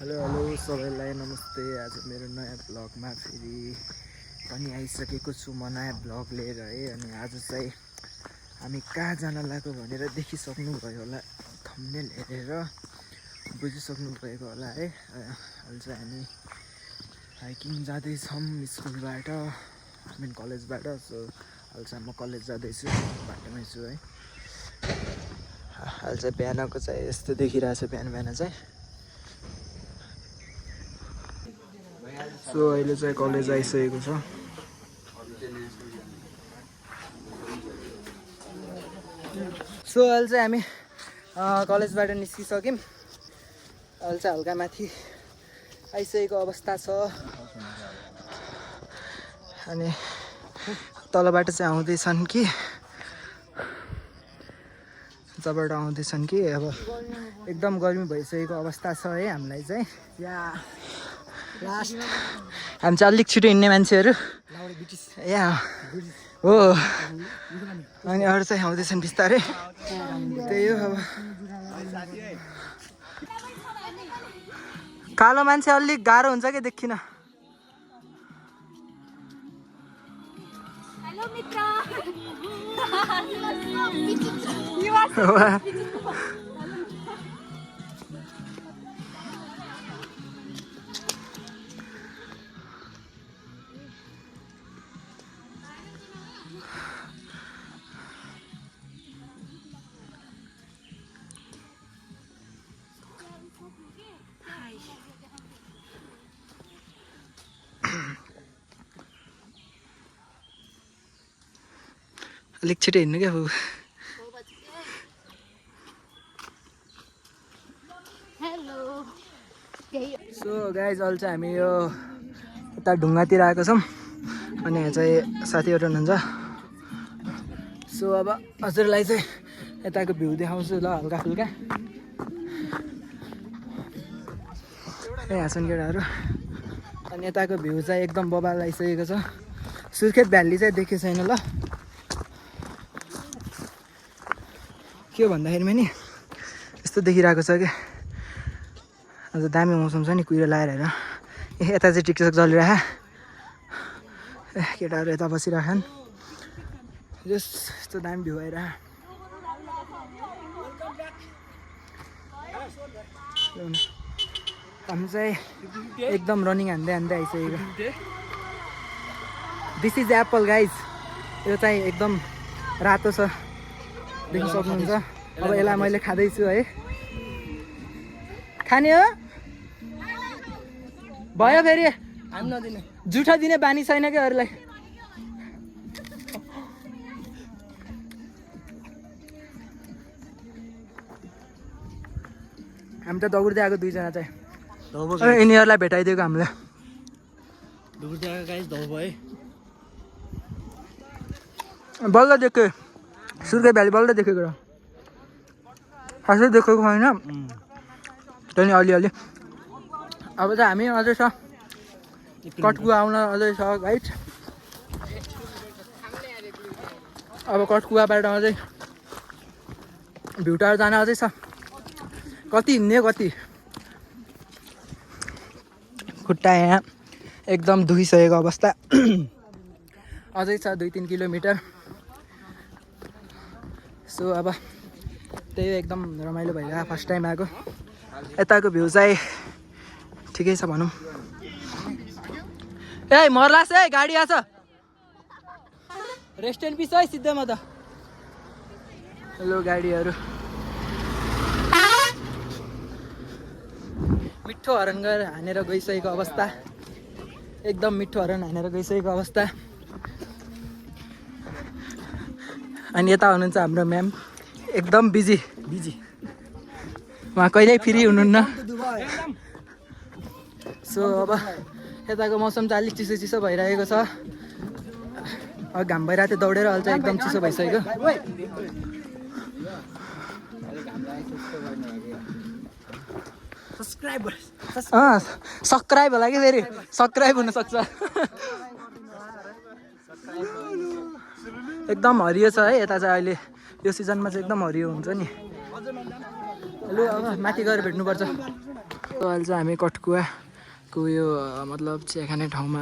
Hello hello सबैलाई नमस्ते। आज मेरो नयाँ ब्लगमा फेरि पनि आइसकेको छु म नयाँ ब्लग लिएर है। अनि आज चाहिँ हामी कहाँ जान लाग्यो भनेर देखिसक्नुभयो होला, थम्बनेल हेरेर बुझिसक्नु भएको होला है। अहिले चाहिँ हामी हाइकिङ जाँदैछौँ स्कुलबाट, कलेजबाट। सो अहिले चाहिँ म कलेज जाँदैछु, बाटोमै छु है। अहिले चाहिँ बिहानको चाहिँ यस्तो देखिरहेछ, बिहान चाहिँ। सो अहिले चाहिँ कलेज आइसकेको छ। सो अहिले चाहिँ हामी कलेजबाट निस्किसक्यौँ। अहिले चाहिँ हल्का माथि आइसकेको अवस्था छ। अनि तलबाट चाहिँ आउँदैछन् कि अब एकदम गर्मी भइसकेको अवस्था छ है हामीलाई चाहिँ। लास्ट हामी चाहिँ अलिक छिटो हिँड्ने मान्छेहरू यहाँ हो। अनि अरू चाहिँ आउँदैछन् बिस्तारै, त्यही हो। अब कालो मान्छे अलिक गाह्रो हुन्छ कि देखिन। हेलो मित्र। अलिक छिटो हिँड्नु क्या बाबु। सो गाइज अहिले चाहिँ हामी यो यता ढुङ्गातिर आएको छौँ। अनि यहाँ चाहिँ साथीहरू हुनुहुन्छ। सो अब हजुरलाई चाहिँ यताको भ्यू देखाउँछु ल, हल्का फुल्का। यहाँ छन् केटाहरू। अनि यताको भ्यू चाहिँ एकदम बबाल आइसकेको छ। सुर्खेत भ्याली चाहिँ देखेको छैन ल। के हो भन्दाखेरिमा नि यस्तो देखिरहेको छ क्या। अन्त दामी मौसम छ नि, कुहिरो लगाएर हेर। यता चाहिँ टिकटक चलिरह। केटाहरू यता बसिरहेछन्। यस्तो दामी भ्यू आइरह। हामी चाहिँ एकदम रनिङ हान्दै आइसकेको। This is Apple guys. यो चाहिँ एकदम रातो छ, देख्न सक्नुहुन्छ। अब यसलाई मैले खाँदैछु है। खाने हो भयो फेरि हामी नदिने, जुठो दिने बानी छैन क्या अरूलाई। हामी त दौड्दै आएको दुईजना चाहिँ। यिनीहरूलाई भेटाइदिएको हामीले। बल्ल देखेँ सुर्खेत भ्याली, बल्ल देखेको र खासै देखेको छैन, त्यहाँदेखि अलिअलि। अब चाहिँ हामी अझै छ, कटकुवा आउन अझै छ गाइड। अब कटकुवाबाट अझै भ्यू टावर जान अझै छ। कति हिँड्ने कति, खुट्टा यहाँ एकदम दुखिसकेको अवस्था। अझै छ 2-3 किलोमिटर। सो अब त्यही एकदम रमाइलो भइरहेको, फर्स्ट टाइम आएको। यताको भ्यू चाहिँ ठिकै छ भनौँ। ए मर्लास है, गाडी आछ। रेस्ट एन्ड पिस है सिधैमा त। हेलो गाडीहरू। मिठो हरन गरेर हानेर गइसकेको अवस्था, एकदम मिठो हरन हानेर गइसकेको अवस्था। अनि यता हुनुहुन्छ हाम्रो म्याम, एकदम बिजी। उहाँ कहिल्यै फ्री हुनुहुन्न। सो अब यताको मौसम चाहिँ अलिक चिसो भइरहेको छ। अब घाम भइरहेको थियो, दौडेर अहिले चाहिँ एकदम चिसो भइसक्यो। सब्सक्राइब होला कि फेरि, सब्सक्राइब हुनसक्छ। एकदम हरियो छ है यता चाहिँ अहिले। यो सिजनमा चाहिँ एकदम हरियो हुन्छ नि। लु अब माथि गएर भेट्नुपर्छ। अहिले चाहिँ हामी कठकुवाको यो मतलब चिया खाने ठाउँमा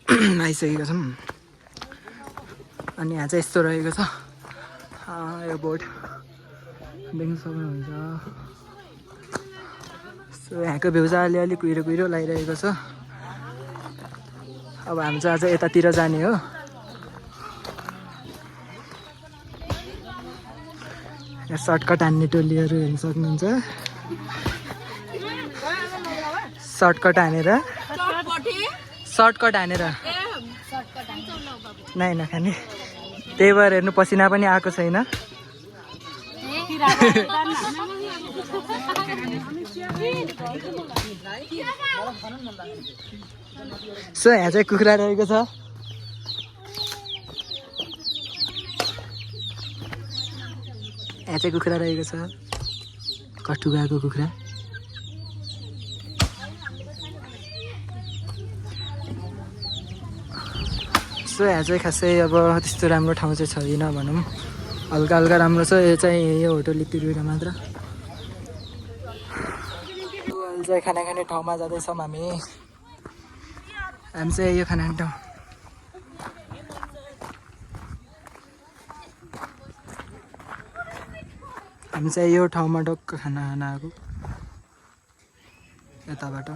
आइसकेका छौँ। अनि यहाँ चाहिँ यस्तो रहेको छ यो बोर्ड देख्न सक्नुहुन्छ। सो यहाँको भ्यू चाहिँ अलिअलि कुहिरो कुहिरो लागिरहेको छ। अब हामी चाहिँ आज यतातिर जाने हो। यहाँ सर्टकट हान्ने टोलीहरू हेर्न सक्नुहुन्छ। सर्टकट हानेर नै नखाने, त्यही भएर हेर्नु पसिना पनि आएको छैन। सो यहाँ चाहिँ कुखुरा रहेको छ। यहाँ चाहिँ कुखुरा रहेको छ, कठुगाको कुखुरा। सो यहाँ चाहिँ खासै अब त्यस्तो राम्रो ठाउँ चाहिँ छैन भनौँ, हल्का हल्का राम्रो छ। यो चाहिँ यो होटल तिरवटा मात्र। अहिले चाहिँ खाना खाने ठाउँमा जाँदैछौँ हामी चाहिँ यो खाना खाने ठाउँ। हामी चाहिँ यो ठाउँमा टक्क खाना खान आएको यताबाट।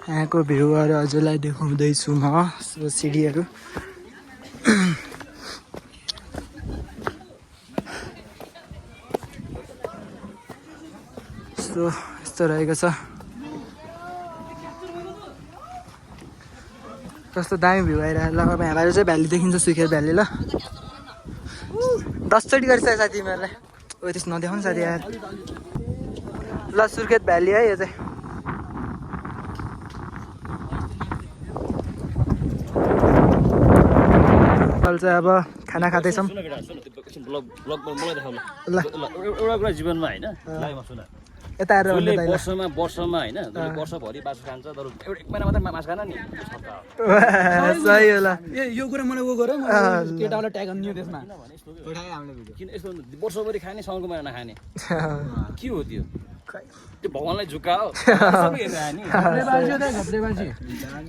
यहाँको भ्यूहरू हजुरलाई देखाउँदैछु म। सिडीहरू यस्तो रहेको छ। कस्तो दामी भ्यू आइरहेको ल। अब यहाँबाट चाहिँ भ्याली देखिन्छ, सुकेर भ्याली। ल 10 चोटि गरिसक्यो साथी तिमीहरूलाई। ओ त्यस्तो नदेखाउनु साथी यार। ल सुर्खेत भ्याली है यो चाहिँ। अहिले चाहिँ अब खाना खाँदैछौँ। जीवनमा होइन यता आएर वर्षमा होइन वर्षभरि मासु खान्छ, तर एक महिना मात्रै मासु खान नि। सही होला। यो कुरा मलाई उ गर, केटालाई ट्याग गर्नु त्यसमा किन यस्तो वर्षभरि खाने, साउनको महिना नखाने के हो त्यो? त्यो भगवान्लाई झुक्का हो।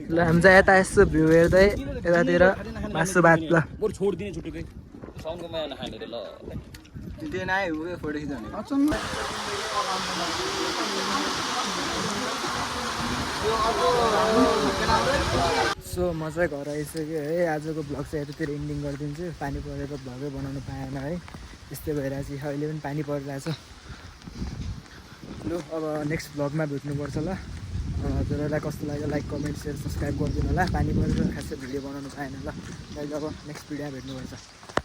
ल हामी चाहिँ यता यस्तो भ्यू हेर्दै यतातिर मासु भात। ल बरु छोडिदिने छुट्टै, साउनको महिना नखाने रे। ल सो म चाहिँ घर आइसक्यो है। आजको भ्लग चाहिँ यतातिर इन्डिङ गरिदिन्छु। पानी परेको भ्लगै बनाउनु पाएन है, त्यस्तै भइरहेको छ। अहिले पनि पानी परिरहेछ। लु अब नेक्स्ट भ्लगमा भेट्नुपर्छ। ल हजुरहरूलाई कस्तो लाग्यो लाइक कमेन्ट सेयर सब्सक्राइब गरिदिनु होला। पानी परेर खासै भिडियो बनाउनु पाएन। ल अहिले अब नेक्स्ट भिडियोमा भेट्नुपर्छ।